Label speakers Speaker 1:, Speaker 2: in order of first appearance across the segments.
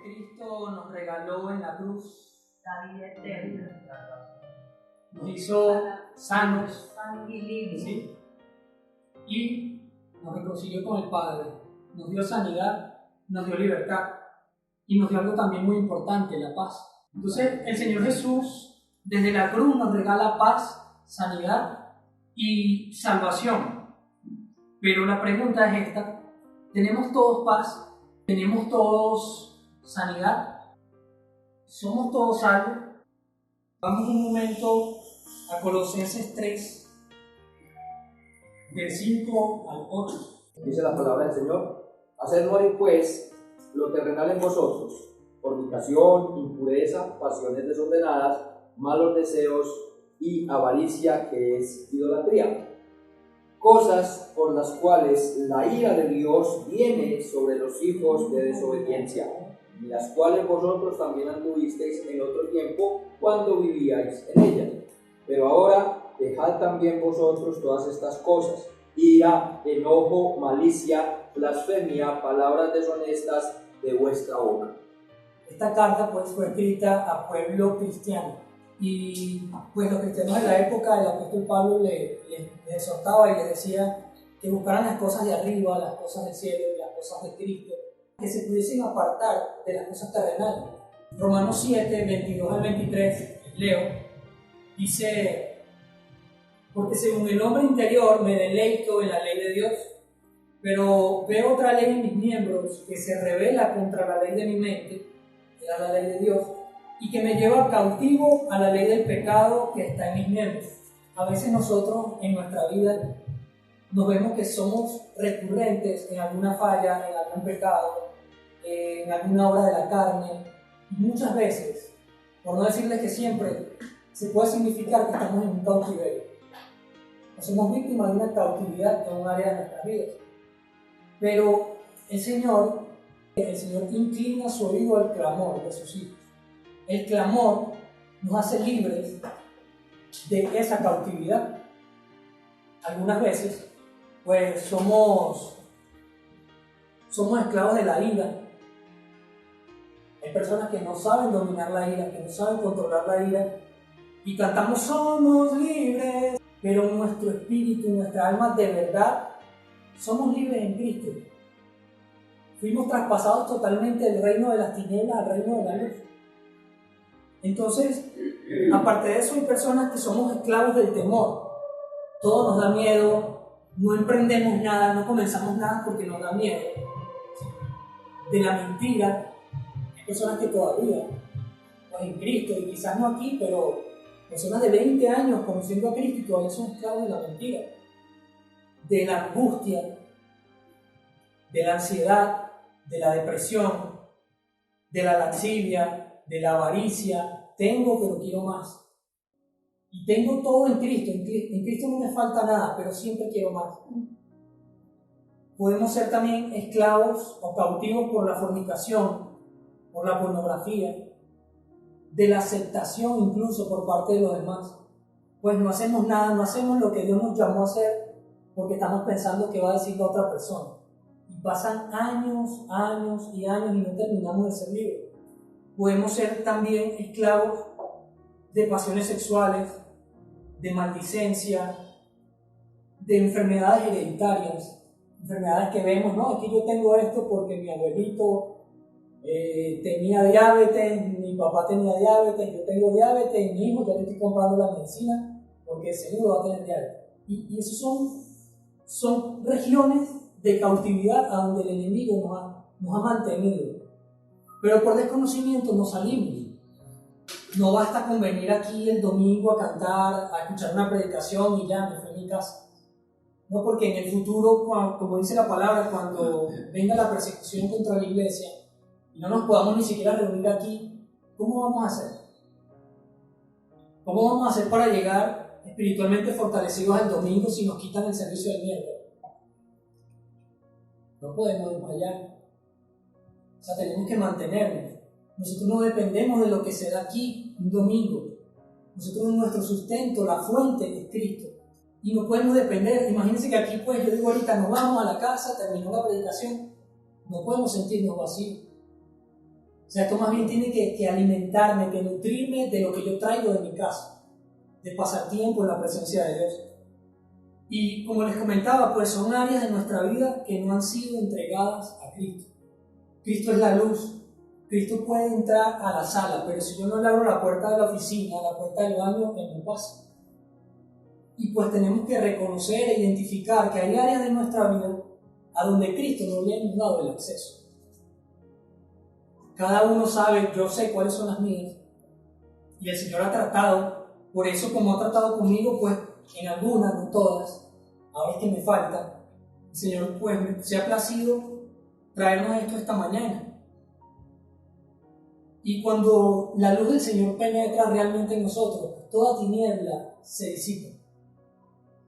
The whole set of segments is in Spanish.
Speaker 1: Cristo nos regaló en la cruz,
Speaker 2: la vida eterna,
Speaker 1: nos hizo sanos,
Speaker 2: y libres.
Speaker 1: ¿sí? Y nos reconcilió con el Padre, nos dio sanidad, nos dio libertad y nos dio algo también muy importante, la paz. Entonces el Señor Jesús desde la cruz nos regala paz, sanidad y salvación. Pero la pregunta es esta: ¿tenemos todos paz? ¿Tenemos todos sanidad? ¿Somos todos salvos? Vamos un momento a Colosenses 3, del 5 al 8.
Speaker 3: Dice la palabra del Señor: haced morir pues lo terrenal en vosotros, fornicación, impureza, pasiones desordenadas, malos deseos y avaricia, que es idolatría, cosas por las cuales la ira de Dios viene sobre los hijos de desobediencia, y las cuales vosotros también anduvisteis en otro tiempo cuando vivíais en ellas. Pero ahora dejad también vosotros todas estas cosas: ira, enojo, malicia, blasfemia, palabras deshonestas de vuestra boca.
Speaker 1: Esta carta pues fue escrita a pueblo cristiano, y pues los cristianos de la época, el apóstol Pablo les exhortaba y les decía que buscaran las cosas de arriba, las cosas del cielo y las cosas de Cristo, que se pudiesen apartar de las cosas terrenales. Romanos 7, 22 al 23, leo, dice: porque según el hombre interior me deleito en la ley de Dios, pero veo otra ley en mis miembros que se rebela contra la ley de mi mente, que era la ley de Dios, y que me lleva cautivo a la ley del pecado que está en mis miembros. A veces nosotros en nuestra vida nos vemos que somos recurrentes en alguna falla, en algún pecado, en alguna obra de la carne, y muchas veces, por no decirles que siempre, se puede significar que estamos en un cautiverio. O somos víctimas de una cautividad en un área de nuestras vidas. Pero el Señor inclina su oído al clamor de sus hijos. El clamor nos hace libres de esa cautividad. Algunas veces, pues somos esclavos de la ira. Hay personas que no saben dominar la ira, que no saben controlar la ira, y cantamos "somos libres", pero nuestro espíritu, nuestra alma de verdad, somos libres en Cristo. Fuimos traspasados totalmente del reino de las tinieblas al reino de la luz. Entonces, aparte de eso, hay personas que somos esclavos del temor. Todo nos da miedo, no emprendemos nada, no comenzamos nada porque nos da miedo. De la mentira, hay personas que todavía, pues en Cristo, y quizás no aquí, pero personas de 20 años conociendo a Cristo y todavía son esclavos de la mentira. De la angustia, de la ansiedad, de la depresión, de la lascivia, de la avaricia. Tengo pero quiero más. Y tengo todo en Cristo. En Cristo no me falta nada, pero siempre quiero más. Podemos ser también esclavos o cautivos por la fornicación, por la pornografía, de la aceptación incluso por parte de los demás. Pues no hacemos nada, no hacemos lo que Dios nos llamó a hacer porque estamos pensando que va a decir la otra persona. Y pasan años, años y años y no terminamos de ser libres. Podemos ser también esclavos de pasiones sexuales, de maldicencia, de enfermedades hereditarias, enfermedades que vemos, no, es que yo tengo esto porque mi abuelito tenía diabetes, mi papá tenía diabetes, yo tengo diabetes, mi hijo ya le estoy comprando la medicina porque seguro va a tener diabetes. Y esos son regiones de cautividad a donde el enemigo nos ha mantenido. Pero por desconocimiento nos salimos. No basta con venir aquí el domingo a cantar, a escuchar una predicación y ya me fui a mi casa. No, porque en el futuro, como dice la palabra, cuando venga la persecución contra la iglesia y no nos podamos ni siquiera reunir aquí, ¿cómo vamos a hacer? ¿Cómo vamos a hacer para llegar espiritualmente fortalecidos el domingo si nos quitan el servicio del miércoles? No podemos desmayar. O sea, tenemos que mantenernos. Nosotros no dependemos de lo que se da aquí un domingo. Nosotros, nuestro sustento, la fuente es Cristo. Y no podemos depender. Imagínense que aquí, pues, yo digo ahorita, nos vamos a la casa, terminó la predicación. No podemos sentirnos vacíos. O sea, esto más bien tiene que alimentarme, que nutrirme de lo que yo traigo de mi casa, de pasar tiempo en la presencia de Dios. Y como les comentaba, pues son áreas de nuestra vida que no han sido entregadas a Cristo. Cristo es la luz. Cristo puede entrar a la sala, pero si yo no le abro la puerta de la oficina, la puerta del baño, Él no pasa. Y pues tenemos que reconocer e identificar que hay áreas de nuestra vida a donde Cristo no le hemos dado el acceso. Cada uno sabe, yo sé cuáles son las mías, y el Señor ha tratado, por eso como ha tratado conmigo, pues en algunas, no todas, ahora es que me falta, el Señor pues se ha placido traernos esto esta mañana. Y cuando la luz del Señor penetra realmente en nosotros, toda tiniebla se disipa.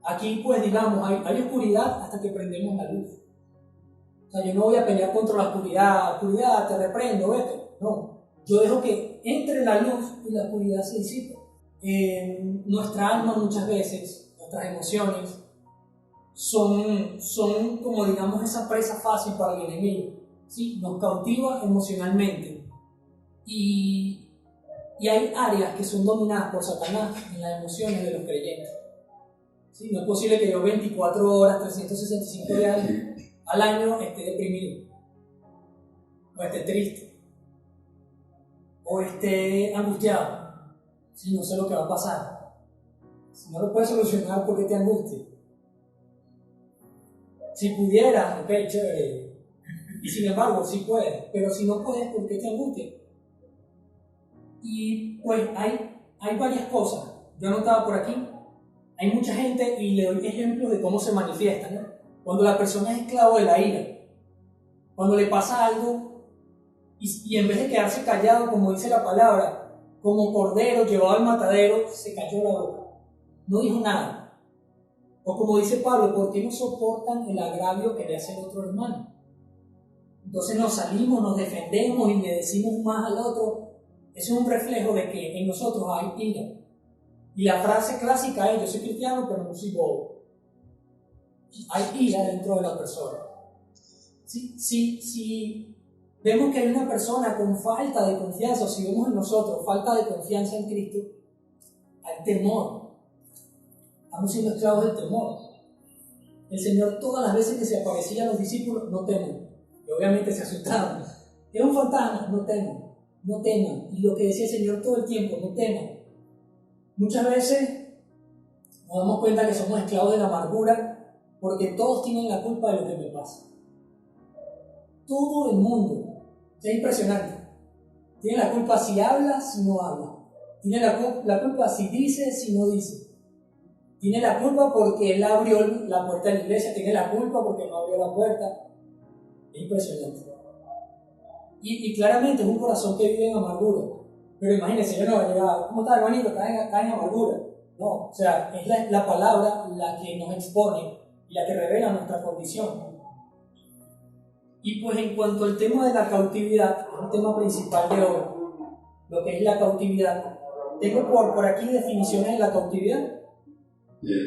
Speaker 1: Aquí pues digamos, hay oscuridad hasta que prendemos la luz. O sea, yo no voy a pelear contra la oscuridad, te reprendo, vete. No, yo dejo que entre la luz y la oscuridad se disipa. Nuestra alma muchas veces, nuestras emociones, son como digamos esa presa fácil para el enemigo. ¿Sí? Nos cautiva emocionalmente. Y hay áreas que son dominadas por Satanás en las emociones de los creyentes. ¿Sí? No es posible que yo 24 horas, 365 días al año esté deprimido, o esté triste, o esté angustiado. Si no sé lo que va a pasar, si no lo puedes solucionar, ¿por qué te angustia? Si pudieras, ok, chévere, y sin embargo, sí puedes, pero si no puedes, ¿por qué te angustia? Y pues hay varias cosas. Yo anotaba por aquí, hay mucha gente y le doy ejemplos de cómo se manifiesta, ¿no? Cuando la persona es esclavo de la ira, cuando le pasa algo y en vez de quedarse callado, como dice la palabra, como cordero llevado al matadero, se cayó la boca, no dijo nada. O como dice Pablo, ¿por qué no soportan el agravio que le hace el otro hermano? Entonces nos salimos, nos defendemos y le decimos más al otro. Eso es un reflejo de que en nosotros hay ira. Y la frase clásica es, yo soy cristiano pero no soy bobo. Hay ira dentro de la persona. Si vemos que hay una persona con falta de confianza, o si vemos en nosotros falta de confianza en Cristo, hay temor. Estamos siendo esclavos del temor. El Señor todas las veces que se aparecía a los discípulos, no teman. Y obviamente se asustaban. ¿Es un fantasma? No teman. No teman. Y lo que decía el Señor todo el tiempo, no teman. Muchas veces nos damos cuenta que somos esclavos de la amargura porque todos tienen la culpa de lo que me pasa. Todo el mundo. Es impresionante. Tiene la culpa si habla, si no habla. Tiene la culpa si dice, si no dice. Tiene la culpa porque él abrió la puerta de la iglesia. Tiene la culpa porque no abrió la puerta. Es impresionante. Y claramente es un corazón que vive en amargura. Pero imagínense, yo no voy a llegar, ¿cómo está hermanito? Está en amargura. No, o sea, es la palabra la que nos expone y la que revela nuestra condición. Y pues en cuanto al tema de la cautividad, es el tema principal de hoy, lo que es la cautividad. Tengo por aquí definiciones de la cautividad.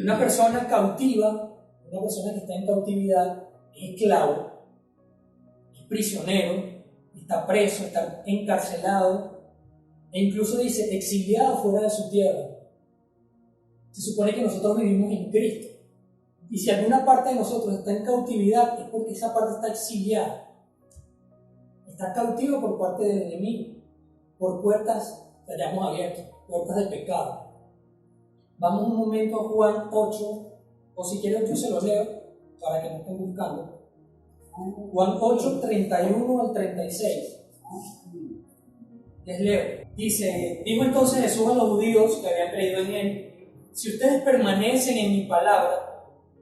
Speaker 1: Una persona cautiva, una persona que está en cautividad, es esclavo, es prisionero, está preso, está encarcelado, e incluso dice exiliado fuera de su tierra. Se supone que nosotros vivimos en Cristo. Y si alguna parte de nosotros está en cautividad, es porque esa parte está exiliada. Está cautiva por parte del enemigo, por puertas que hayamos abierto, puertas de pecado. Vamos un momento a Juan 8, o si quieren yo se lo leo para que no estén buscando. Juan 8, 31 al 36. Les leo. Dice, dijo entonces Jesús a los judíos que habían creído en él, si ustedes permanecen en mi palabra,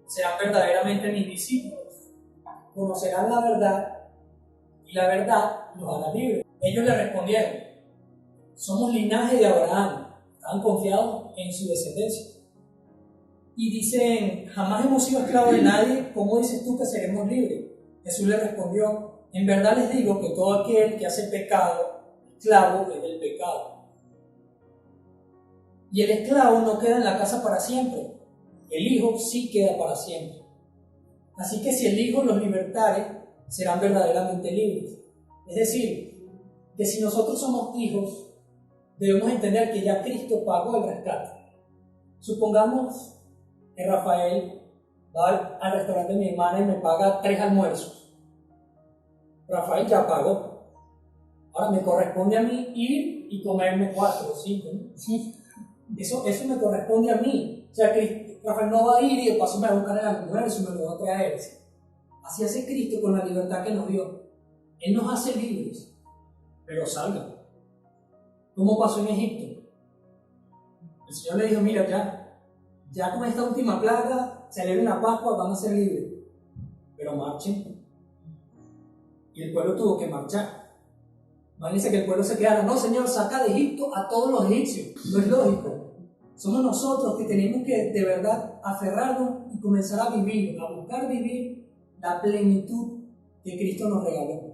Speaker 1: serán verdaderamente mis discípulos, conocerán la verdad y la verdad los hará libres. Ellos le respondieron, somos linaje de Abraham, estaban confiados en su descendencia. Y dicen, jamás hemos sido esclavos de nadie, ¿cómo dices tú que seremos libres? Jesús le respondió, en verdad les digo que todo aquel que hace pecado, esclavo es del pecado. Y el esclavo no queda en la casa para siempre, el Hijo sí queda para siempre. Así que si el Hijo los libertare, serán verdaderamente libres. Es decir, que si nosotros somos hijos, debemos entender que ya Cristo pagó el rescate. Supongamos que Rafael va al restaurante de mi hermana y me paga 3 almuerzos. Rafael ya pagó. Ahora me corresponde a mí ir y comerme 4 o 5, ¿no? Eso me corresponde a mí. O sea que Rafael no va a ir y de paso me va a buscar el almuerzo y me lo va a traer. Así hace Cristo con la libertad que nos dio. Él nos hace libres, pero salgan. ¿Cómo pasó en Egipto? El Señor le dijo, mira, ya con esta última plaga, celebren la Pascua, van a ser libres. Pero marchen. Y el pueblo tuvo que marchar. Imagínense que el pueblo se quedara, no, Señor, saca de Egipto a todos los egipcios. No es lógico. Somos nosotros que tenemos que de verdad aferrarnos y comenzar a vivir, a buscar vivir la plenitud que Cristo nos regaló.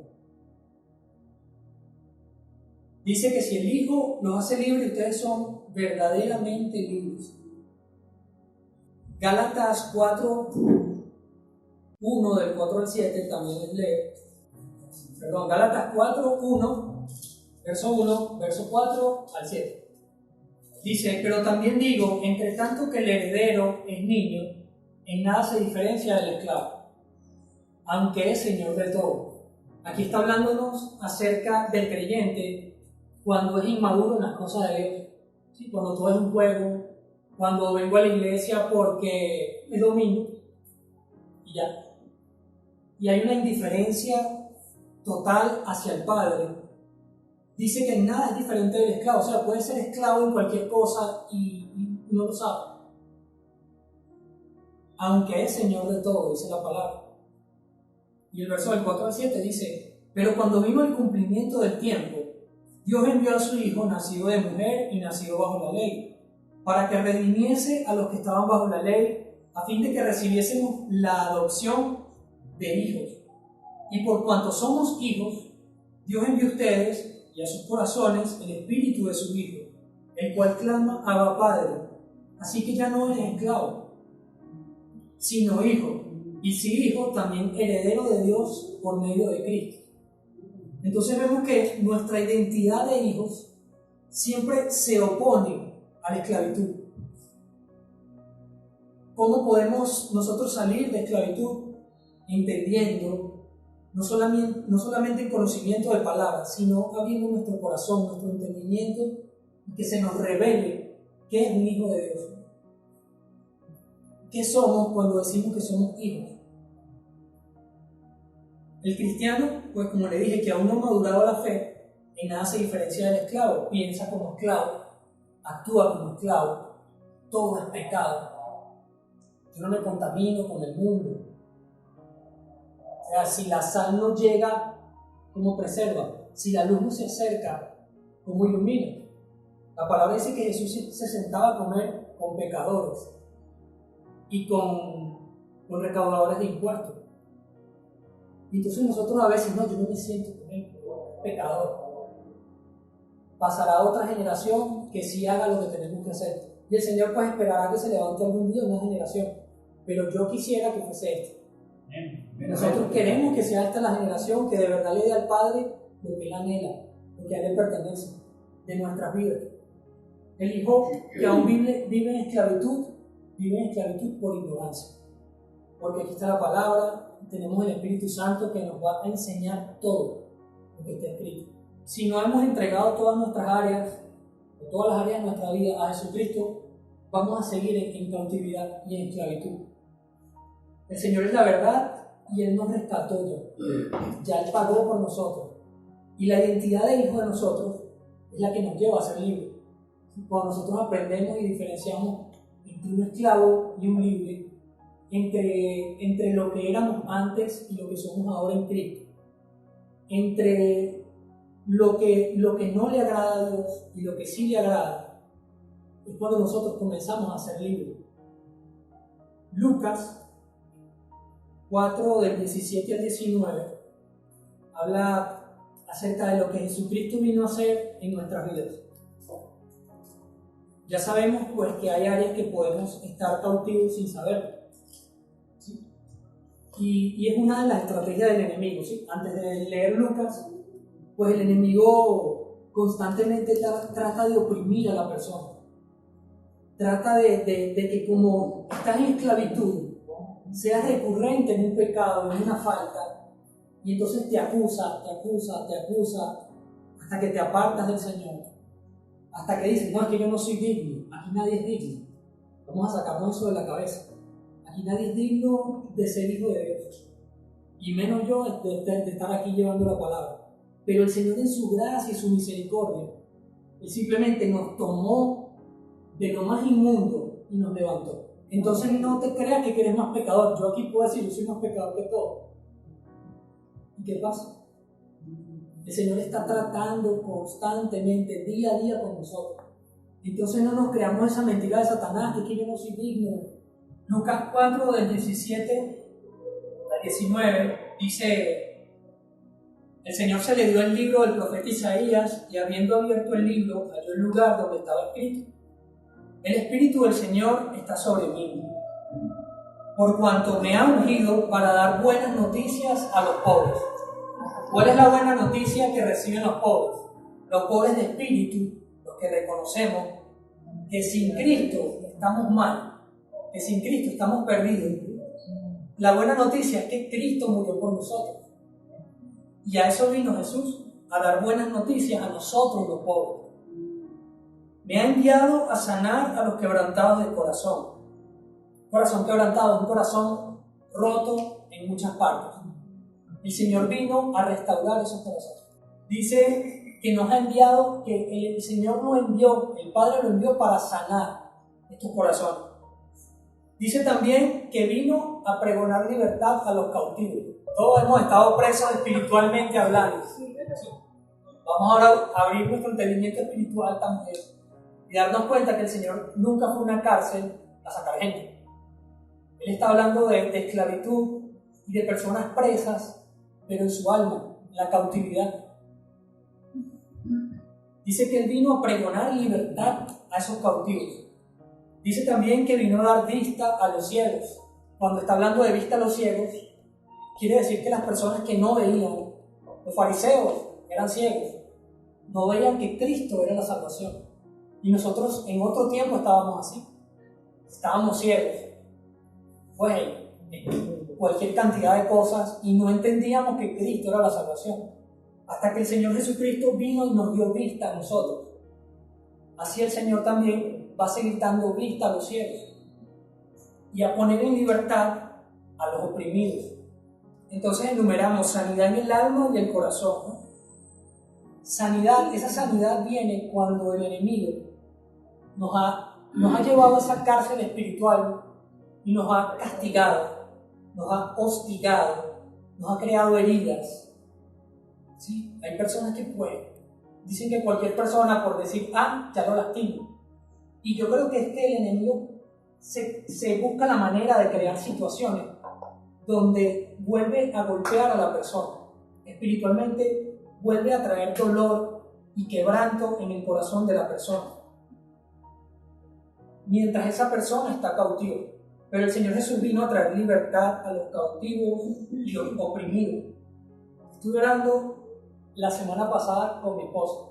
Speaker 1: Dice que si el Hijo los hace libres, ustedes son verdaderamente libres. Gálatas 4, 1 del 4 al 7, también les leo. Perdón, Gálatas 4, 1, verso 1, verso 4 al 7. Dice, pero también digo, entre tanto que el heredero es niño, en nada se diferencia del esclavo, aunque es señor de todo. Aquí está hablándonos acerca del creyente cuando es inmaduro en las cosas de Dios. ¿Sí? Cuando todo es un juego, cuando vengo a la iglesia porque es domingo, y ya. Y hay una indiferencia total hacia el Padre. Dice que nada es diferente del esclavo, o sea, puede ser esclavo en cualquier cosa y no lo sabe. Aunque es Señor de todo, dice la palabra. Y el verso del 4 al 7 dice, pero cuando vino el cumplimiento del tiempo, Dios envió a su Hijo, nacido de mujer y nacido bajo la ley, para que redimiese a los que estaban bajo la ley, a fin de que recibiésemos la adopción de hijos. Y por cuanto somos hijos, Dios envió a ustedes y a sus corazones el espíritu de su Hijo, el cual clama Abba Padre. Así que ya no eres esclavo, sino hijo, y si hijo, también heredero de Dios por medio de Cristo. Entonces vemos que nuestra identidad de hijos siempre se opone a la esclavitud. ¿Cómo podemos nosotros salir de esclavitud? Entendiendo no solamente el conocimiento de palabras, sino abriendo nuestro corazón, nuestro entendimiento, y que se nos revele qué es un hijo de Dios. ¿Qué somos cuando decimos que somos hijos? El cristiano, pues como le dije, que aún no ha madurado la fe, en nada se diferencia del esclavo. Piensa como esclavo, actúa como esclavo, todo es pecado. Yo no me contamino con el mundo. O sea, si la sal no llega, ¿cómo preserva? Si la luz no se acerca, ¿cómo ilumina? La palabra dice que Jesús se sentaba a comer con pecadores y con recaudadores de impuestos. Y entonces nosotros a veces, no, yo no me siento con él, pecador. Pasará otra generación que sí haga lo que tenemos que hacer. Y el Señor pues esperará que se levante algún día una generación. Pero yo quisiera que fuese esta. Nosotros queremos que sea esta la generación que de verdad le dé al Padre lo que Él anhela, lo que a Él le pertenece, de nuestras vidas. El hijo que aún vive en esclavitud por ignorancia. Porque aquí está la palabra, tenemos el Espíritu Santo que nos va a enseñar todo lo que está escrito. Si no hemos entregado todas nuestras áreas, o todas las áreas de nuestra vida a Jesucristo, vamos a seguir en cautividad y en esclavitud. El Señor es la verdad y Él nos rescató ya. Ya Él pagó por nosotros. Y la identidad de hijo de nosotros es la que nos lleva a ser libres. Cuando nosotros aprendemos y diferenciamos entre un esclavo y un libre, entre lo que éramos antes y lo que somos ahora en Cristo, entre lo que no le agrada a Dios y lo que sí le agrada, es cuando nosotros comenzamos a ser libres. Lucas 4 del 17 al 19 habla acerca de lo que Jesucristo vino a hacer en nuestras vidas. Ya sabemos pues que hay áreas que podemos estar cautivos sin saberlo, ¿sí? Y es una de las estrategias del enemigo, ¿sí? Antes de leer Lucas, pues el enemigo constantemente trata de oprimir a la persona. Trata de que como estás en esclavitud, seas recurrente en un pecado, en una falta, y entonces te acusa, hasta que te apartas del Señor. Hasta que dices, no, es que yo no soy digno, aquí nadie es digno. Vamos a sacarnos eso de la cabeza. Aquí nadie es digno de ser hijo de Dios. Y menos yo de estar aquí llevando la palabra. Pero el Señor en su gracia y su misericordia, Él simplemente nos tomó de lo más inmundo y nos levantó. Entonces no te creas que eres más pecador. Yo aquí puedo decir, yo soy más pecador que todo. ¿Y qué pasa? El Señor está tratando constantemente, día a día con nosotros. Entonces no nos creamos esa mentira de Satanás, que yo no soy digno. Lucas 4, del 17 al 19, dice: el Señor se le dio el libro del profeta Isaías, y habiendo abierto el libro, halló el lugar donde estaba escrito: el Espíritu del Señor está sobre mí, por cuanto me ha ungido para dar buenas noticias a los pobres. ¿Cuál es la buena noticia que reciben los pobres? Los pobres de espíritu, los que reconocemos que sin Cristo estamos mal, que sin Cristo estamos perdidos. La buena noticia es que Cristo murió por nosotros. Y a eso vino Jesús, a dar buenas noticias a nosotros los pobres. Me ha enviado a sanar a los quebrantados de corazón. Corazón quebrantado, un corazón roto en muchas partes. El Señor vino a restaurar esos corazones. Dice que nos ha enviado, que el Señor lo envió, el Padre lo envió para sanar estos corazones. Dice también que vino a pregonar libertad a los cautivos. Todos hemos estado presos espiritualmente hablando. Vamos ahora a abrir nuestro entendimiento espiritual también y darnos cuenta que el Señor nunca fue a una cárcel a sacar gente. Él está hablando de esclavitud y de personas presas, pero en su alma, la cautividad. Dice que Él vino a pregonar libertad a esos cautivos. Dice también que vino a dar vista a los ciegos. Cuando está hablando de vista a los ciegos, quiere decir que las personas que no veían, los fariseos eran ciegos, no veían que Cristo era la salvación. Y nosotros en otro tiempo estábamos así, estábamos ciegos, pues cualquier cantidad de cosas, y no entendíamos que Cristo era la salvación, hasta que el Señor Jesucristo vino y nos dio vista a nosotros. Así el Señor también va a seguir dando vista a los ciegos y a poner en libertad a los oprimidos. Entonces enumeramos sanidad en el alma y el corazón, ¿no? Sanidad, esa sanidad viene cuando el enemigo nos ha llevado a esa cárcel espiritual y nos ha castigado, nos ha hostigado, nos ha creado heridas. ¿Sí? Hay personas que dicen que cualquier persona por decir ya lo lastima. Y yo creo que es que el enemigo se busca la manera de crear situaciones donde vuelve a golpear a la persona. Espiritualmente vuelve a traer dolor y quebranto en el corazón de la persona, mientras esa persona está cautiva. Pero el Señor Jesús vino a traer libertad a los cautivos y los oprimidos. Estuve hablando la semana pasada con mi esposa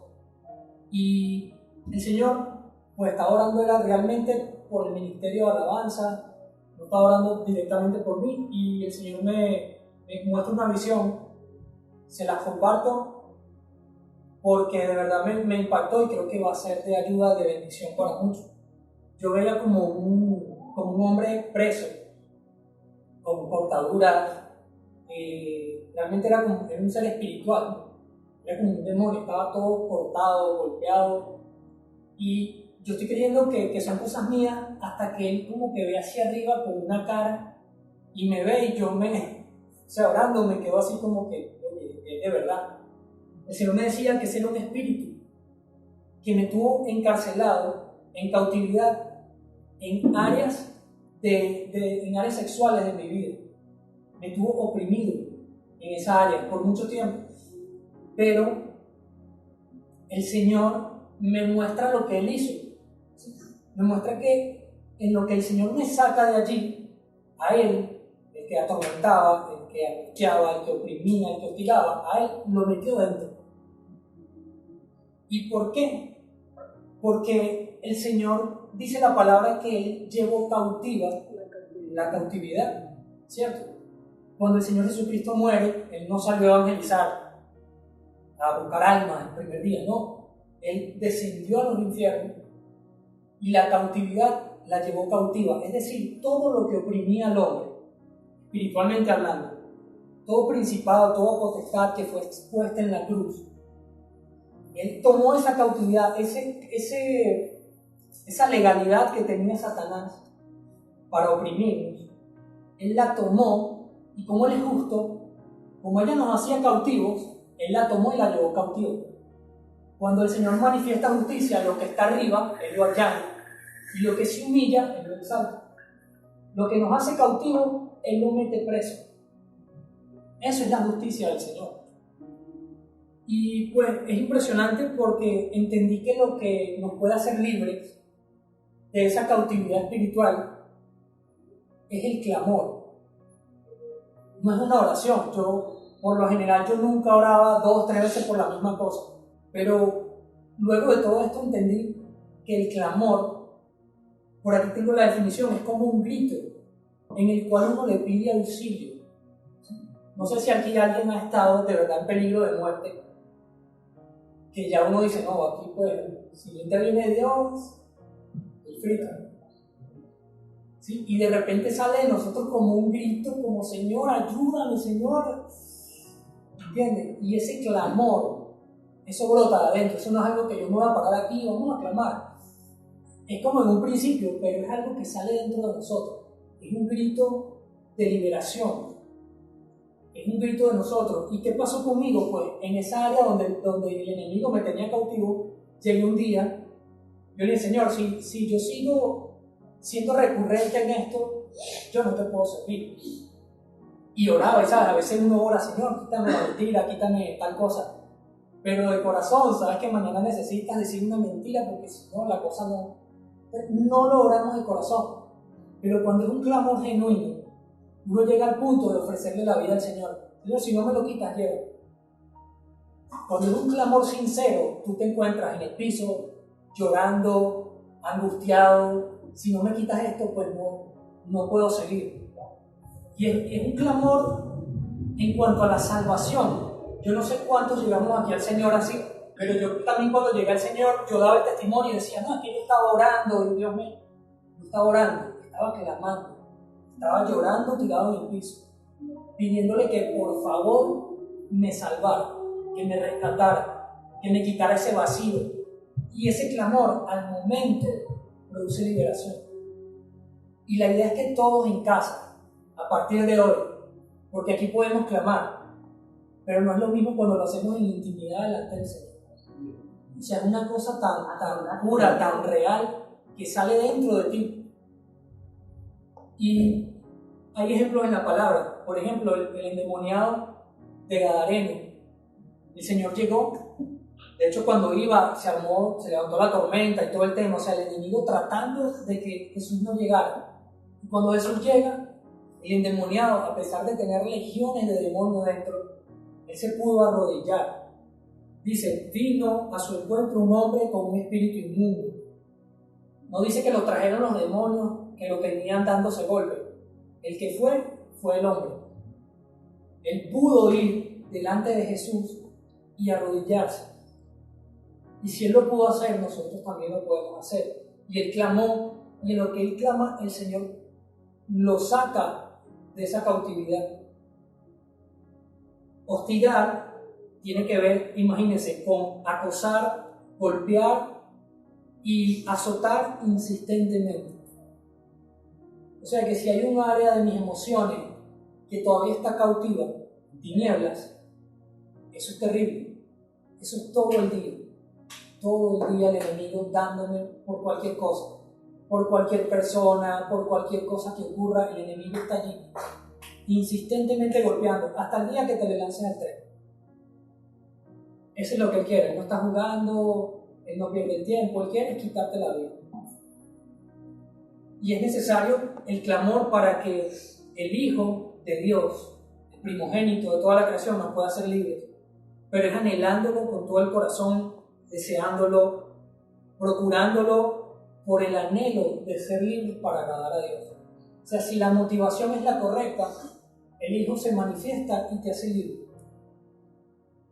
Speaker 1: y el Señor estaba orando era realmente por el ministerio de alabanza, no estaba orando directamente por mí, y el Señor me muestra una visión, se la comparto porque de verdad me impactó y creo que va a ser de ayuda, de bendición para muchos. Yo veía como un hombre preso, con cortaduras, realmente era un ser espiritual, era como un demonio, estaba todo cortado, golpeado, y yo estoy creyendo que son cosas mías hasta que él como que ve hacia arriba con una cara y me ve y yo orando me quedo así como que, oye, es de verdad. El Señor me decía que ese era un espíritu que me tuvo encarcelado, en cautividad, en áreas sexuales de mi vida. Me tuvo oprimido en esa área por mucho tiempo. Pero el Señor me muestra lo que Él hizo. Me muestra que en lo que el Señor me saca de allí, a Él, el que atormentaba, el que angustiaba, el que oprimía, el que hostigaba, a Él lo metió dentro. ¿Y por qué? Porque el Señor dice la palabra que Él llevó cautiva la cautividad, ¿cierto? Cuando el Señor Jesucristo muere, Él no salió a evangelizar, a buscar almas el primer día, no. Él descendió a los infiernos y la cautividad la llevó cautiva, es decir, todo lo que oprimía al hombre, espiritualmente hablando, todo principado, toda potestad que fue expuesta en la cruz. Él tomó esa cautividad, esa legalidad que tenía Satanás para oprimirnos. Él la tomó y como Él es justo, como ella nos hacía cautivos, Él la tomó y la llevó cautivo. Cuando el Señor manifiesta justicia, lo que está arriba, Él lo allana, y lo que se humilla, Él lo exalta. Lo que nos hace cautivos, Él lo mete preso. Eso es la justicia del Señor. Y pues es impresionante porque entendí que lo que nos puede hacer libres de esa cautividad espiritual es el clamor. No es una oración. Por lo general, yo nunca oraba 2 o 3 veces por la misma cosa. Pero luego de todo esto entendí que el clamor, por aquí tengo la definición, es como un grito en el cual uno le pide auxilio. No sé si aquí alguien ha estado de verdad en peligro de muerte, que ya uno dice, no, aquí pues, si interviene Dios, el frito. ¿Sí? Y de repente sale de nosotros como un grito, como Señor, ayúdame, Señor. ¿Entiendes? Y ese clamor, eso brota de adentro, eso no es algo que yo me voy a parar aquí y vamos a clamar. Es como en un principio, pero es algo que sale dentro de nosotros. Es un grito de liberación. Es un grito de nosotros. ¿Y qué pasó conmigo? Pues en esa área donde el enemigo me tenía cautivo, llegué un día, yo le dije, Señor, si yo sigo siendo recurrente en esto, yo no te puedo servir. Y oraba, y sabes, a veces uno ora, Señor, quítame la mentira, quítame tal cosa. Pero de corazón, sabes que mañana necesitas decir una mentira, porque si no, la cosa no lo oramos de corazón. Pero cuando es un clamor genuino, uno llega al punto de ofrecerle la vida al Señor. Señor, si no me lo quitas, llevo. Cuando es un clamor sincero, tú te encuentras en el piso, llorando, angustiado. Si no me quitas esto, pues no puedo seguir. Y es un clamor en cuanto a la salvación. Yo no sé cuántos llegamos aquí al Señor así, pero yo también cuando llegué al Señor, yo daba el testimonio y decía, no, es que yo estaba orando, y Dios mío, no estaba orando, estaba clamando. Estaba llorando tirado en el piso, pidiéndole que por favor me salvara, que me rescatara, que me quitara ese vacío. Y ese clamor al momento produce liberación. Y la idea es que todos en casa, a partir de hoy, porque aquí podemos clamar, pero no es lo mismo cuando lo hacemos en intimidad delante del Señor. O sea, es una cosa tan pura, tan real, que sale dentro de ti. Y hay ejemplos en la palabra. Por ejemplo, el endemoniado de Gadareno. El Señor llegó. De hecho, cuando iba, se levantó la tormenta y todo el tema. O sea, el enemigo tratando de que Jesús no llegara. Y cuando Jesús llega, el endemoniado, a pesar de tener legiones de demonios dentro, él se pudo arrodillar. Dice, vino a su encuentro un hombre con un espíritu inmundo. No dice que lo trajeron los demonios, que lo tenían dándose golpes. El que fue el hombre. Él pudo ir delante de Jesús y arrodillarse. Y si él lo pudo hacer, nosotros también lo podemos hacer. Y él clamó, y en lo que él clama, el Señor lo saca de esa cautividad. Hostigar tiene que ver, imagínense, con acosar, golpear y azotar insistentemente. O sea que si hay un área de mis emociones que todavía está cautiva, tinieblas, eso es terrible. Eso es todo el día. Todo el día el enemigo dándome por cualquier cosa, por cualquier persona, por cualquier cosa que ocurra, el enemigo está allí, insistentemente golpeando, hasta el día que te le lancen el tren. Eso es lo que él quiere. Él no está jugando, él no pierde el tiempo, él quiere quitarte la vida. Y es necesario el clamor para que el Hijo de Dios, el primogénito de toda la creación, nos pueda hacer libres. Pero es anhelándolo con todo el corazón, deseándolo, procurándolo por el anhelo de ser libres para agradar a Dios. O sea, si la motivación es la correcta, el Hijo se manifiesta y te hace libre.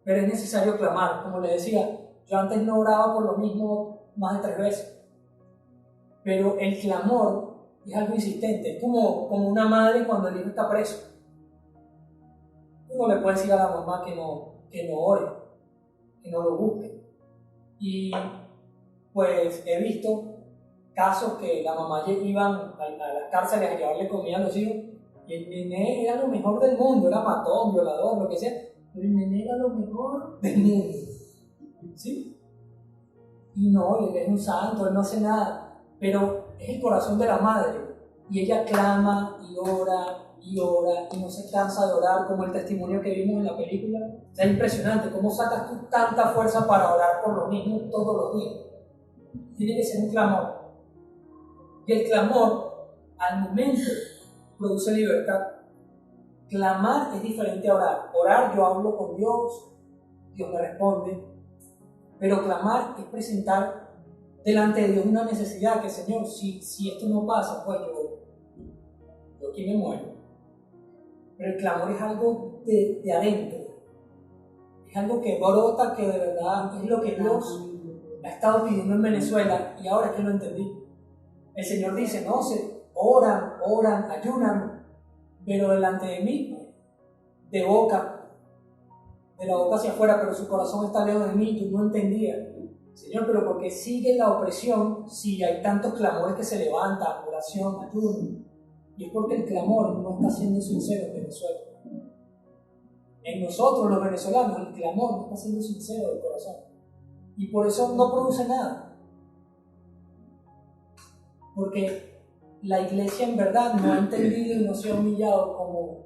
Speaker 1: Pero es necesario clamar, como le decía, yo antes no oraba por lo mismo más de 3 veces. Pero el clamor es algo insistente, es como una madre cuando el hijo está preso. Tú no le puedes decir a la mamá que no ore, que no lo busque. Y pues he visto casos que la mamá iban a las cárceles a llevarle comida a los hijos y el nené era lo mejor del mundo, era matón, violador, lo que sea, pero el nené era lo mejor del mundo. ¿Sí? Y no, él es un santo, él no hace nada, pero es el corazón de la madre y ella clama y ora y no se cansa de orar, como el testimonio que vimos en la película. O sea, es impresionante cómo sacas tú tanta fuerza para orar por lo mismo todos los días. Tiene que ser un clamor. Y el clamor, al momento, produce libertad. Clamar es diferente a orar. Orar, yo hablo con Dios, Dios me responde. Pero clamar es presentar delante de Dios una necesidad que, Señor, si esto no pasa, pues yo aquí me muero. Pero el clamor es algo de adentro. Es algo que brota, que de verdad es lo que Dios ha estado pidiendo en Venezuela y ahora es que lo entendí. El Señor dice, no, oran, ayunan, pero delante de mí, de la boca hacia afuera, pero su corazón está lejos de mí. Yo no entendía. Señor, pero ¿por qué sigue la opresión si hay tantos clamores que se levantan, oración, ayuno? Y es porque el clamor no está siendo sincero en Venezuela. En nosotros los venezolanos el clamor no está siendo sincero del corazón. Y por eso no produce nada. Porque la iglesia en verdad no ha entendido y no se ha humillado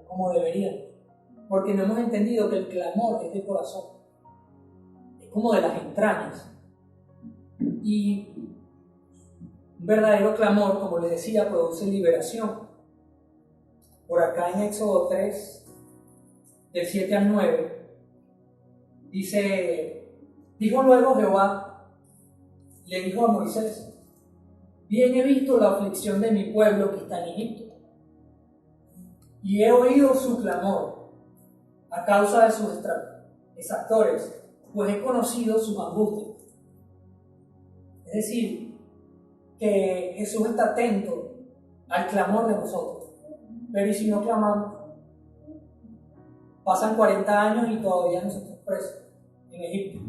Speaker 1: como deberían. Porque no hemos entendido que el clamor es de corazón. Es como de las entrañas. Y un verdadero clamor, como les decía, produce liberación. Por acá en Éxodo 3, del 7 al 9, dijo luego Jehová, le dijo a Moisés, bien he visto la aflicción de mi pueblo que está en Egipto, y he oído su clamor a causa de sus exactores, pues he conocido sus angustias. Es decir, que Jesús está atento al clamor de nosotros. Pero ¿y si no clamamos? Pasan 40 años y todavía nosotros presos en Egipto.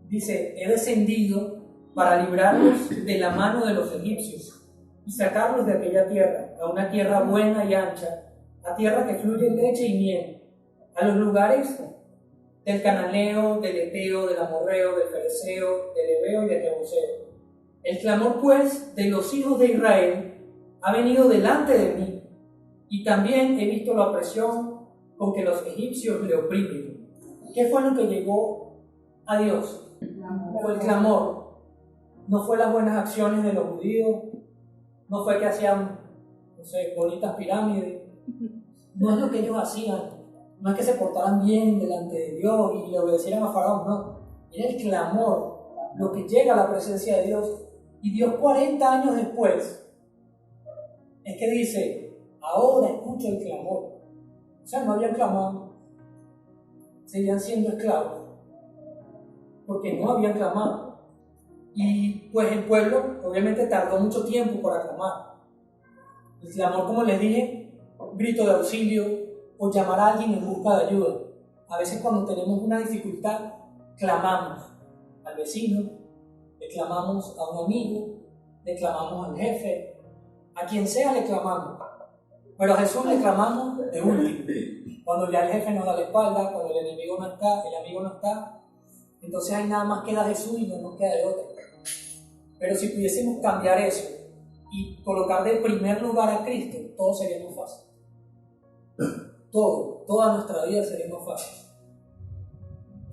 Speaker 1: Dice, he descendido para librarlos de la mano de los egipcios y sacarlos de aquella tierra, a una tierra buena y ancha, a tierra que fluye leche y miel, a los lugares del cananeo, del eteo, del amorreo, del fereceo, del heveo y del jebuseo. El clamor, pues, de los hijos de Israel ha venido delante de mí, y también he visto la opresión con que los egipcios le oprimen. ¿Qué fue lo que llegó a Dios? Fue el clamor. No fue las buenas acciones de los judíos, no fue que hacían, bonitas pirámides, no es lo que ellos hacían, no es que se portaran bien delante de Dios y le obedecieran a Faraón, no. Era el clamor, lo que llega a la presencia de Dios. Y Dios 40 años después, es que dice, ahora escucho el clamor. O sea, no habían clamado, seguían siendo esclavos, porque no habían clamado. Y pues el pueblo obviamente tardó mucho tiempo para clamar. El clamor, como les dije, grito de auxilio o llamar a alguien en busca de ayuda. A veces cuando tenemos una dificultad, clamamos al vecino, le clamamos a un amigo, le clamamos al jefe, a quien sea le clamamos. Pero a Jesús le clamamos de último. Cuando ya el jefe nos da la espalda, cuando el enemigo no está, el amigo no está, entonces ahí nada más queda Jesús y no nos queda de otra. Pero si pudiésemos cambiar eso y colocar de primer lugar a Cristo, todo sería muy fácil. Toda nuestra vida sería más fácil.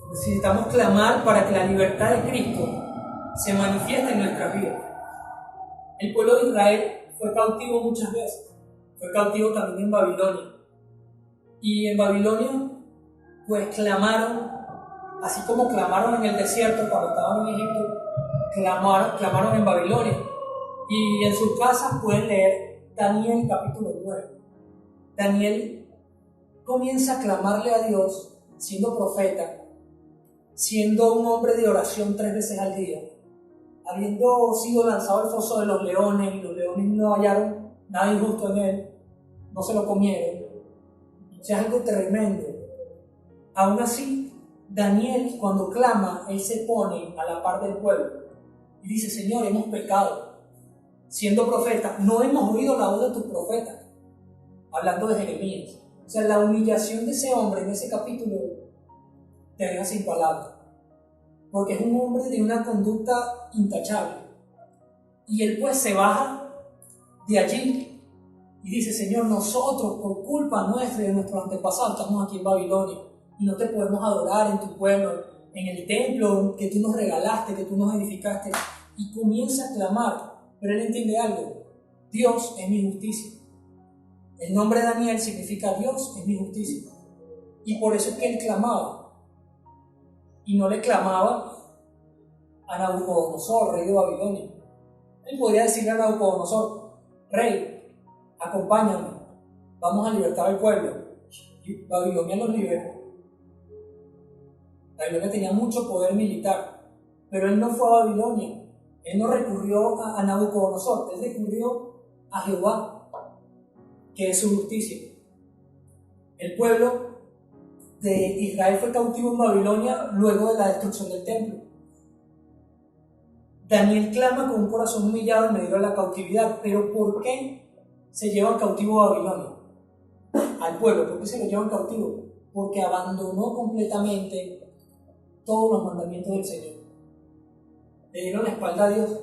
Speaker 1: Necesitamos clamar para que la libertad de Cristo se manifieste en nuestras vidas. El pueblo de Israel fue cautivo muchas veces. Fue cautivo también en Babilonia. Y en Babilonia, pues clamaron así como clamaron en el desierto cuando estaban en Egipto, clamaron en Babilonia. Y en sus casas pueden leer Daniel capítulo 9. Daniel comienza a clamarle a Dios siendo profeta, siendo un hombre de oración 3 veces al día, habiendo sido lanzado al foso de los leones, y los leones no hallaron nada injusto en él, no se lo comieron. O sea, es algo tremendo. Aún así, Daniel, cuando clama, él se pone a la par del pueblo y dice: Señor, hemos pecado. Siendo profeta, no hemos oído la voz de tus profetas. Hablando de Jeremías. O sea, la humillación de ese hombre en ese capítulo te deja sin palabras. Porque es un hombre de una conducta intachable. Y él pues se baja de allí y dice: Señor, nosotros por culpa nuestra y de nuestros antepasados estamos aquí en Babilonia y no te podemos adorar en tu pueblo, en el templo que tú nos regalaste, que tú nos edificaste. Y comienza a clamar, pero él entiende algo: Dios es mi justicia. El nombre de Daniel significa Dios es mi justicia. Y por eso es que él clamaba. Y no le clamaba a Nabucodonosor, rey de Babilonia. Él podría decirle a Nabucodonosor: Rey, acompáñame, vamos a libertar al pueblo. Y Babilonia los liberó. Babilonia tenía mucho poder militar, pero él no fue a Babilonia. Él no recurrió a Nabucodonosor, él recurrió a Jehová, que es su justicia. El pueblo de Israel fue cautivo en Babilonia luego de la destrucción del templo. Daniel clama con un corazón humillado en medio de la cautividad. Pero ¿por qué se llevan cautivo a Babilonia? Al pueblo, ¿por qué se lo llevan cautivo? Porque abandonó completamente todos los mandamientos del Señor. Le dieron la espalda a Dios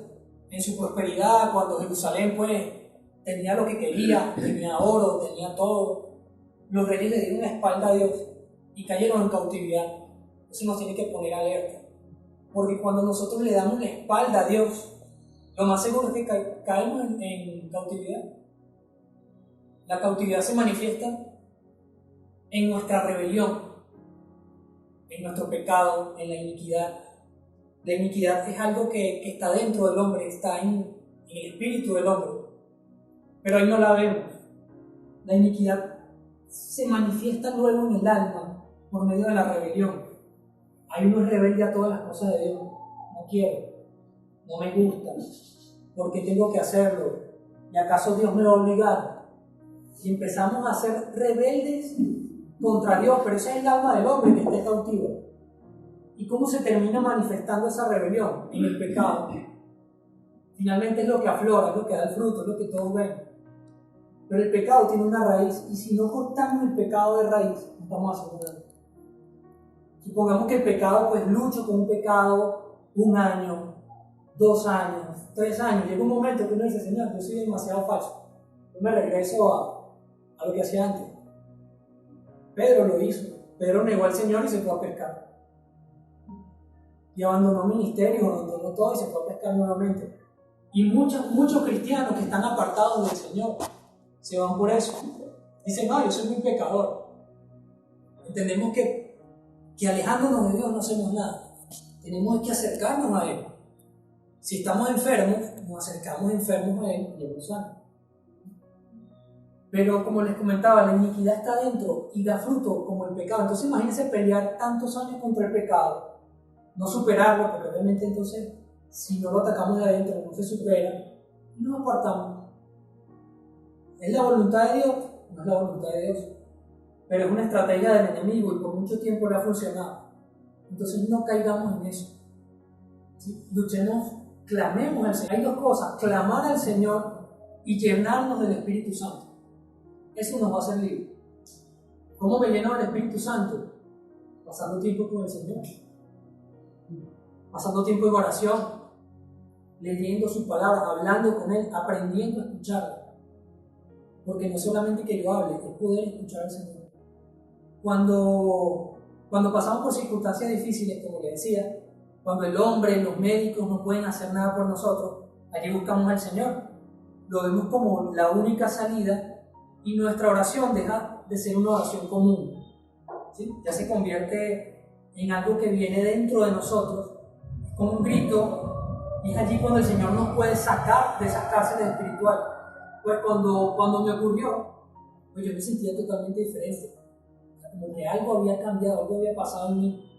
Speaker 1: en su prosperidad, cuando Jerusalén pues tenía lo que quería, tenía oro, tenía todo. Los reyes le dieron la espalda a Dios y cayeron en cautividad. Eso nos tiene que poner alerta. Porque cuando nosotros le damos la espalda a Dios, lo más seguro es que caemos en cautividad. La cautividad se manifiesta en nuestra rebelión, en nuestro pecado, en la iniquidad. La iniquidad es algo que está dentro del hombre, está en el espíritu del hombre, pero ahí no la vemos. La iniquidad se manifiesta luego en el alma por medio de la rebelión. Hay uno es rebelde a todas las cosas de Dios. No quiero, no me gusta, porque tengo que hacerlo. ¿Y acaso Dios me va a obligar? Y empezamos a ser rebeldes contra Dios, pero ese es el alma del hombre que está cautivo. ¿Y cómo se termina manifestando esa rebelión? En el pecado. Finalmente es lo que aflora, es lo que da el fruto, es lo que todos ven. Pero el pecado tiene una raíz, y si no cortamos el pecado de raíz, no estamos haciendo nada. Supongamos que el pecado, pues lucho con un pecado 1 año, 2 años, 3 años. Llega un momento que uno dice: Señor, yo soy demasiado falso. Yo me regreso a lo que hacía antes. Pedro lo hizo. Pedro negó al Señor y se fue a pescar. Y abandonó ministerio, abandonó todo y se fue a pescar nuevamente. Y muchos cristianos que están apartados del Señor se van por eso. Dicen: no, yo soy muy pecador. Entendemos que alejándonos de Dios no hacemos nada. Tenemos que acercarnos a Él. Si estamos enfermos, nos acercamos enfermos a Él y Él nos sana. Pero como les comentaba, la iniquidad está dentro y da fruto como el pecado. Entonces imagínense pelear tantos años contra el pecado, no superarlo, porque obviamente entonces si no lo atacamos de adentro, no se supera, y nos apartamos. ¿Es la voluntad de Dios? No es la voluntad de Dios. Pero es una estrategia del enemigo y por mucho tiempo le ha funcionado. Entonces no caigamos en eso. ¿Sí? Luchemos, clamemos al Señor. Hay 2 cosas: clamar al Señor y llenarnos del Espíritu Santo. Eso nos va a hacer libres. ¿Cómo me lleno del Espíritu Santo? Pasando tiempo con el Señor, pasando tiempo en oración, leyendo sus palabras, hablando con Él, aprendiendo a escucharlo. Porque no solamente que yo hable, es poder escuchar al Señor. Cuando pasamos por circunstancias difíciles, como le decía, cuando el hombre, los médicos no pueden hacer nada por nosotros, allí buscamos al Señor. Lo vemos como la única salida y nuestra oración deja de ser una oración común. ¿Sí? Ya se convierte en algo que viene dentro de nosotros, como un grito, y es allí cuando el Señor nos puede sacar de esas cárceles espirituales. Pues cuando me ocurrió, pues yo me sentía totalmente diferente. O sea, como que algo había cambiado, algo había pasado en mí.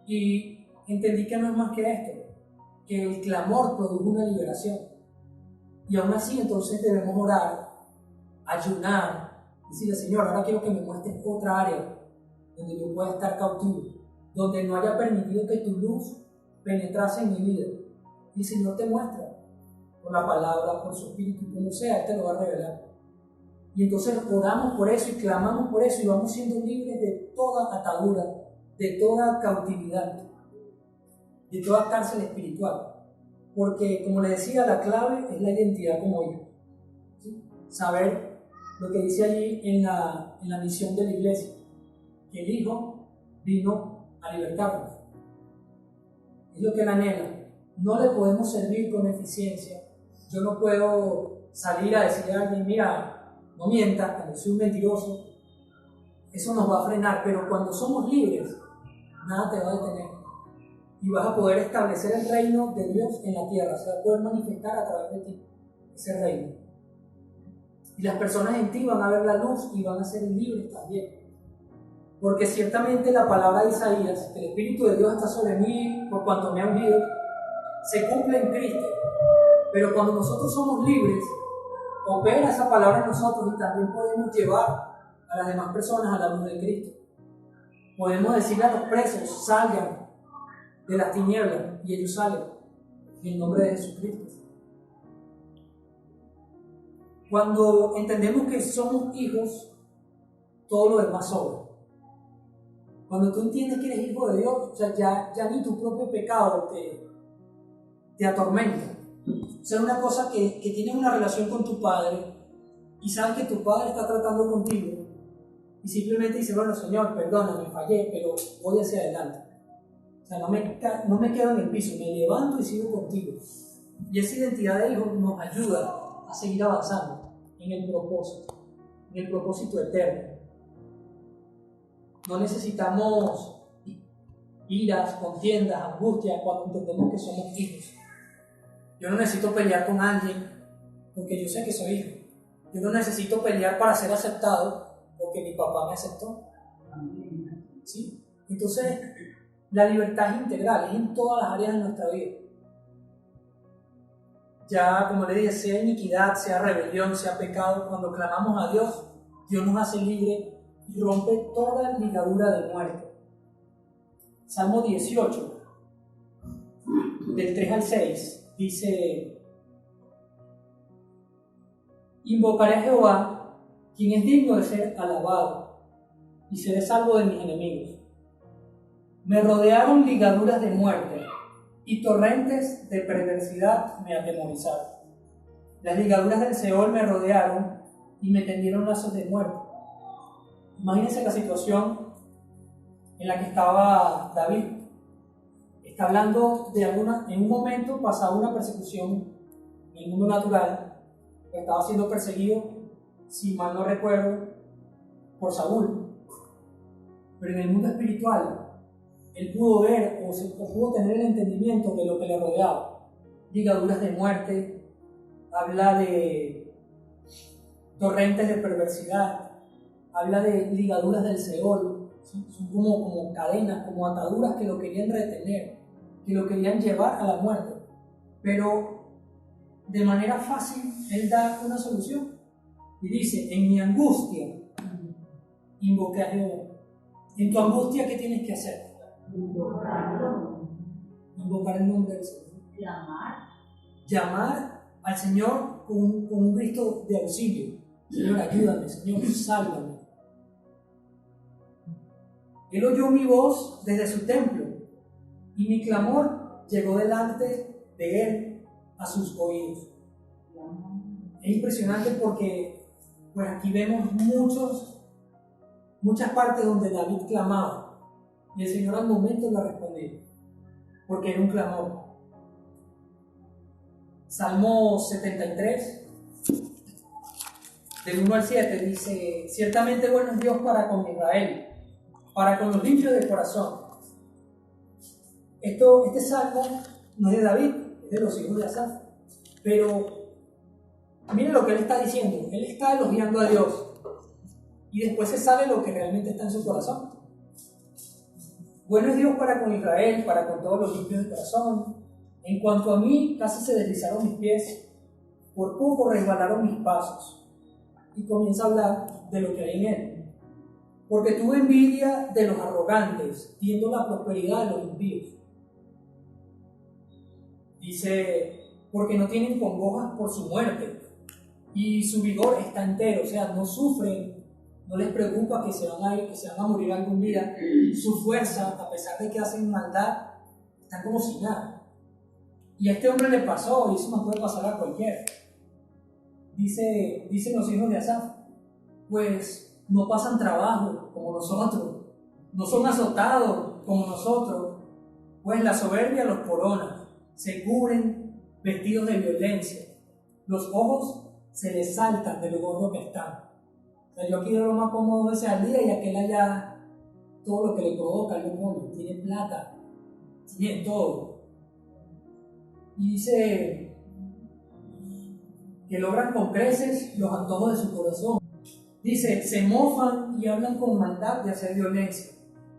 Speaker 1: Y entendí que no es más que esto, que el clamor produjo una liberación. Y aún así, entonces debemos orar, ayunar, decirle: Señor, ahora quiero que me muestres otra área donde yo pueda estar cautivo, donde no haya permitido que tu luz penetrase en mi vida. Y el Señor te muestra, por la palabra, por su espíritu, como sea, Él te lo va a revelar. Y entonces oramos por eso y clamamos por eso y vamos siendo libres de toda atadura, de toda cautividad, de toda cárcel espiritual. Porque, como le decía, la clave es la identidad como hijo. ¿Sí? Saber lo que dice allí en la misión de la iglesia, que el Hijo vino a libertarnos. Es lo que Él anhela. No le podemos servir con eficiencia. Yo no puedo salir a decirle a alguien: mira, no mientas, cuando soy un mentiroso. Eso nos va a frenar, pero cuando somos libres, nada te va a detener. Y vas a poder establecer el reino de Dios en la tierra. Se va a poder manifestar a través de ti ese reino. Y las personas en ti van a ver la luz y van a ser libres también. Porque ciertamente la palabra de Isaías, que el Espíritu de Dios está sobre mí por cuanto me ha ungido, se cumple en Cristo. Pero cuando nosotros somos libres, opera esa palabra en nosotros y también podemos llevar a las demás personas a la luz de Cristo. Podemos decirle a los presos: salgan de las tinieblas, y ellos salen en el nombre de Jesucristo. Cuando entendemos que somos hijos, todo lo demás sobra. Cuando tú entiendes que eres hijo de Dios, o sea, ya ni tu propio pecado te atormenta. O sea, una cosa que tienes una relación con tu padre y sabes que tu padre está tratando contigo y simplemente dice: bueno, Señor, perdóname, fallé, pero voy hacia adelante. O sea, no me quedo en el piso, me levanto y sigo contigo. Y esa identidad de hijo nos ayuda a seguir avanzando en el propósito eterno. No necesitamos iras, contiendas, angustias cuando entendemos que somos hijos. Yo no necesito pelear con alguien porque yo sé que soy hijo. Yo no necesito pelear para ser aceptado porque mi papá me aceptó. ¿Sí? Entonces, la libertad es integral, es en todas las áreas de nuestra vida. Ya, como le dije, sea iniquidad, sea rebelión, sea pecado, cuando clamamos a Dios, Dios nos hace libre y rompe toda ligadura de muerte. Salmo 18, del 3 al 6, dice: invocaré a Jehová, quien es digno de ser alabado, y seré salvo de mis enemigos. Me rodearon ligaduras de muerte, y torrentes de perversidad me atemorizaron. Las ligaduras del Seol me rodearon y me tendieron lazos de muerte. Imagínense la situación en la que estaba David. Está hablando de en un momento pasaba una persecución en el mundo natural, estaba siendo perseguido, si mal no recuerdo, por Saúl. Pero en el mundo espiritual, él pudo ver o pudo tener el entendimiento de lo que le rodeaba. Ligaduras de muerte, habla de torrentes de perversidad, habla de ligaduras del Seol. ¿Sí? Son como cadenas, como ataduras que lo querían retener, que lo querían llevar a la muerte. Pero de manera fácil, él da una solución y dice: en mi angustia invoqué a Jehová. En tu angustia, ¿qué tienes que hacer? Invocar el nombre del Señor. Llamar al Señor con un grito de auxilio. Señor, ayúdame, Señor, sálvame. Él oyó mi voz desde su templo y mi clamor llegó delante de él a sus oídos. Es impresionante porque pues aquí vemos muchas partes donde David clamaba y el Señor al momento le respondió, porque era un clamor. Salmo 73, del 1 al 7, dice: ciertamente bueno es Dios para con Israel, para con los limpios de corazón. Este salmo no es de David, es de los hijos de Asaf. Pero miren lo que él está diciendo. Él está elogiando a Dios. Y después se sabe lo que realmente está en su corazón. Bueno es Dios para con Israel, para con todos los limpios de corazón. En cuanto a mí, casi se deslizaron mis pies, por poco resbalaron mis pasos. Y comienza a hablar de lo que hay en él. Porque tuve envidia de los arrogantes, viendo la prosperidad de los impíos. Dice, porque no tienen congojas por su muerte, y su vigor está entero, o sea, no sufren, no les preocupa que se van a morir algún día. Su fuerza, a pesar de que hacen maldad, están como si nada. Y a este hombre le pasó, y eso nos puede pasar a cualquiera. Dicen los hijos de Asaf, pues no pasan trabajo como nosotros, no son azotados como nosotros, pues la soberbia los corona, se cubren vestidos de violencia, los ojos se les saltan de lo gordo que están. O sea, yo aquí veo lo más cómodo ese al día y aquel allá, todo lo que le provoca el demonio, tiene plata, tiene todo. Y dice que logran con creces los antojos de su corazón. Dice, se mofan y hablan con maldad de hacer violencia,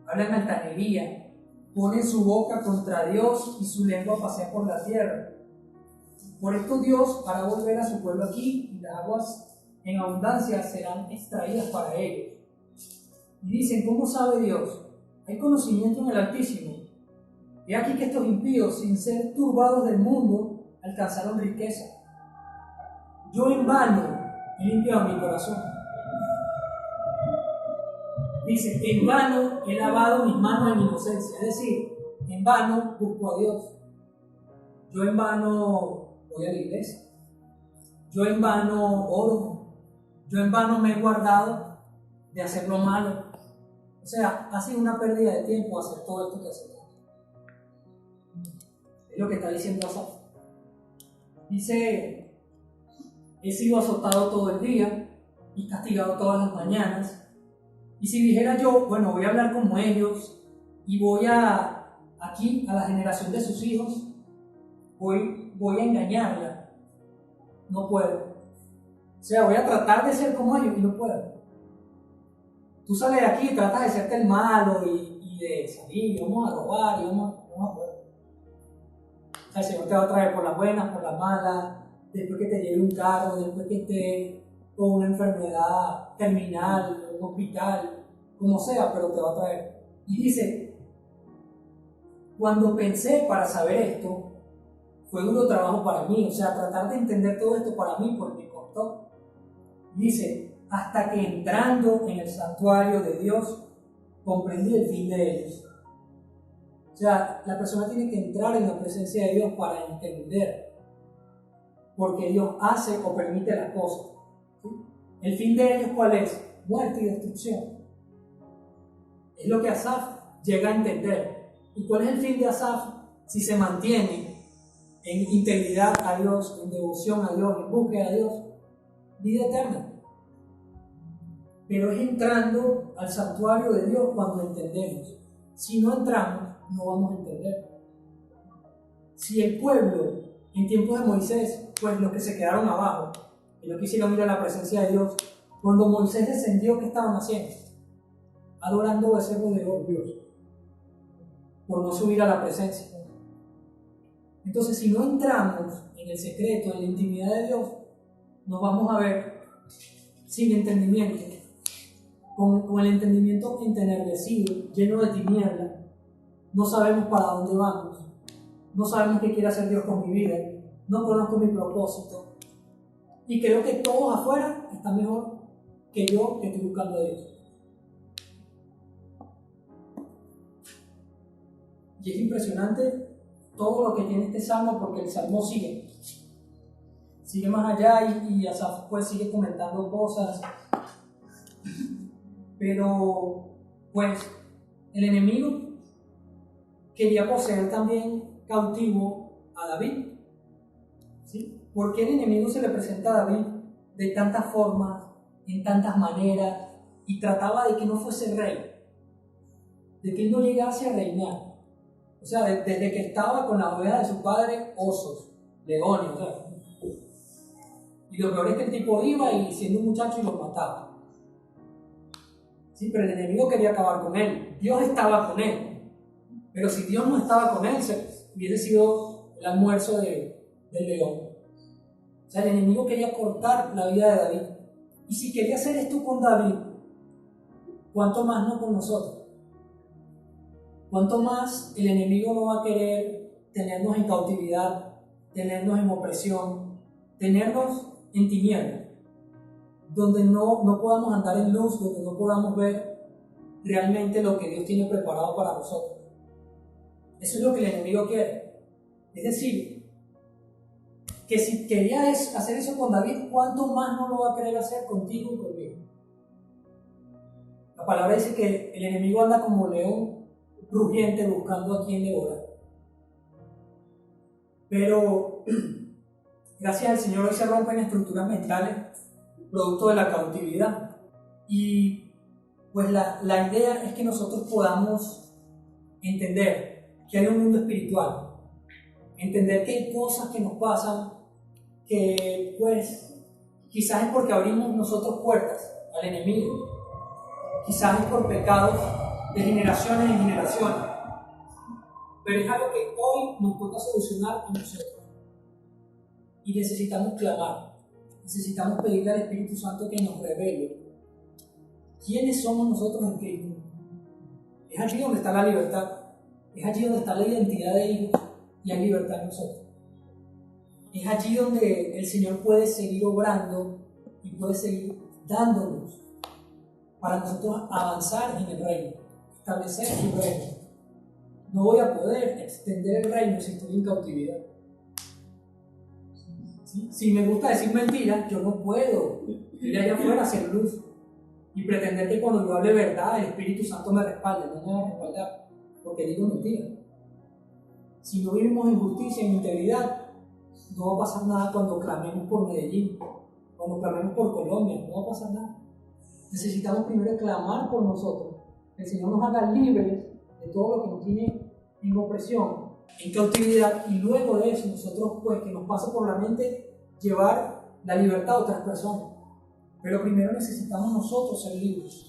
Speaker 1: hablan altanería, ponen su boca contra Dios y su lengua pasea por la tierra. Por esto Dios hará volver a su pueblo aquí y las aguas en abundancia serán extraídas para ellos. Y dicen, ¿cómo sabe Dios? Hay conocimiento en el Altísimo. He aquí que estos impíos, sin ser turbados del mundo, alcanzaron riqueza. Yo en vano he limpiado mi corazón. Dice, en vano he lavado mis manos en inocencia. Es decir, en vano busco a Dios. Yo en vano voy a la iglesia. Yo en vano oro. Yo en vano me he guardado de hacer lo malo. O sea, ha sido una pérdida de tiempo hacer todo esto que hacemos. Es lo que está diciendo Asaf. Dice, he sido azotado todo el día y castigado todas las mañanas. Y si dijera yo, bueno, voy a hablar como ellos y voy aquí a la generación de sus hijos, voy a engañarla, no puedo. O sea, voy a tratar de ser como ellos y no puedo. Tú sales de aquí y tratas de serte el malo y de salir, y vamos a robar, y vamos a poder. O sea, el Señor te va a traer por las buenas, por las malas, después que te lleve un carro, después que esté con una enfermedad terminal, un hospital, como sea, pero te va a traer. Y dice, cuando pensé para saber esto, fue duro trabajo para mí, o sea, tratar de entender todo esto para mí, pues me costó. Dice, hasta que entrando en el santuario de Dios, comprendí el fin de ellos. O sea, la persona tiene que entrar en la presencia de Dios para entender, porque Dios hace o permite las cosas. ¿Sí? El fin de ellos, ¿cuál es? Muerte y destrucción. Es lo que Asaf llega a entender. ¿Y cuál es el fin de Asaf? Si se mantiene en integridad a Dios, en devoción a Dios, en búsqueda a Dios, vida eterna. Pero es entrando al santuario de Dios cuando entendemos. Si no entramos, no vamos a entender. Si el pueblo, en tiempos de Moisés, pues los que se quedaron abajo, y no quisieron ir a la presencia de Dios, cuando Moisés descendió, ¿qué estaban haciendo? Adorando becerros de oro, Dios, por no subir a la presencia. Entonces, si no entramos en el secreto, en la intimidad de Dios, nos vamos a ver sin entendimiento, con el entendimiento entenebrecido, lleno de tinieblas. No sabemos para dónde vamos, no sabemos qué quiere hacer Dios con mi vida, no conozco mi propósito y creo que todos afuera están mejor que yo que estoy buscando a Dios. Y es impresionante todo lo que tiene este salmo, porque el salmo sigue más allá y Asaf pues sigue comentando cosas, pero pues el enemigo quería poseer también cautivo a David. ¿Sí? ¿Por qué el enemigo se le presenta a David de tantas formas, en tantas maneras, y trataba de que no fuese rey, de que él no llegase a reinar? O sea, desde que estaba con las ovejas de su padre, osos, leones, o sea. Y lo peor es que el tipo iba y siendo un muchacho y los mataba. Sí, pero el enemigo quería acabar con él. Dios estaba con él. Pero si Dios no estaba con él, hubiese sido el almuerzo del león. O sea, el enemigo quería cortar la vida de David. Y si quería hacer esto con David, ¿cuánto más no con nosotros? ¿Cuánto más el enemigo no va a querer tenernos en cautividad, tenernos en opresión, tenernos en tinieblas, donde no podamos andar en luz, donde no podamos ver realmente lo que Dios tiene preparado para nosotros? Eso es lo que el enemigo quiere. Es decir, que si quería hacer eso con David, ¿cuánto más no lo va a querer hacer contigo y conmigo? La palabra dice que el enemigo anda como león rugiente buscando a quien devorar. Pero gracias al Señor hoy se rompen estructuras mentales producto de la cautividad. Y pues la idea es que nosotros podamos entender que hay un mundo espiritual, entender que hay cosas que nos pasan que pues quizás es porque abrimos nosotros puertas al enemigo, quizás es por pecados de generaciones en generaciones, pero es algo que hoy nos toca solucionar a nosotros y necesitamos clamar, necesitamos pedirle al Espíritu Santo que nos revele quiénes somos nosotros en Cristo. Es allí donde está la libertad, es allí donde está la identidad de hijos y hay libertad en nosotros. Es allí donde el Señor puede seguir obrando y puede seguir dándonos para nosotros avanzar en el reino, establecer su reino. No voy a poder extender el reino si estoy en cautividad. ¿Sí? Si me gusta decir mentiras, yo no puedo ir allá afuera a hacer luz y pretender que cuando yo hable verdad el Espíritu Santo me respalde. No me va a respaldar porque digo mentiras. Si no vivimos en justicia, en integridad, no va a pasar nada cuando clamemos por Medellín, cuando clamemos por Colombia, no va a pasar nada. Necesitamos primero clamar por nosotros, que el Señor nos haga libres de todo lo que nos tiene en opresión, en cautividad, y luego de eso nosotros pues que nos pase por la mente llevar la libertad a otras personas. Pero primero necesitamos nosotros ser libres.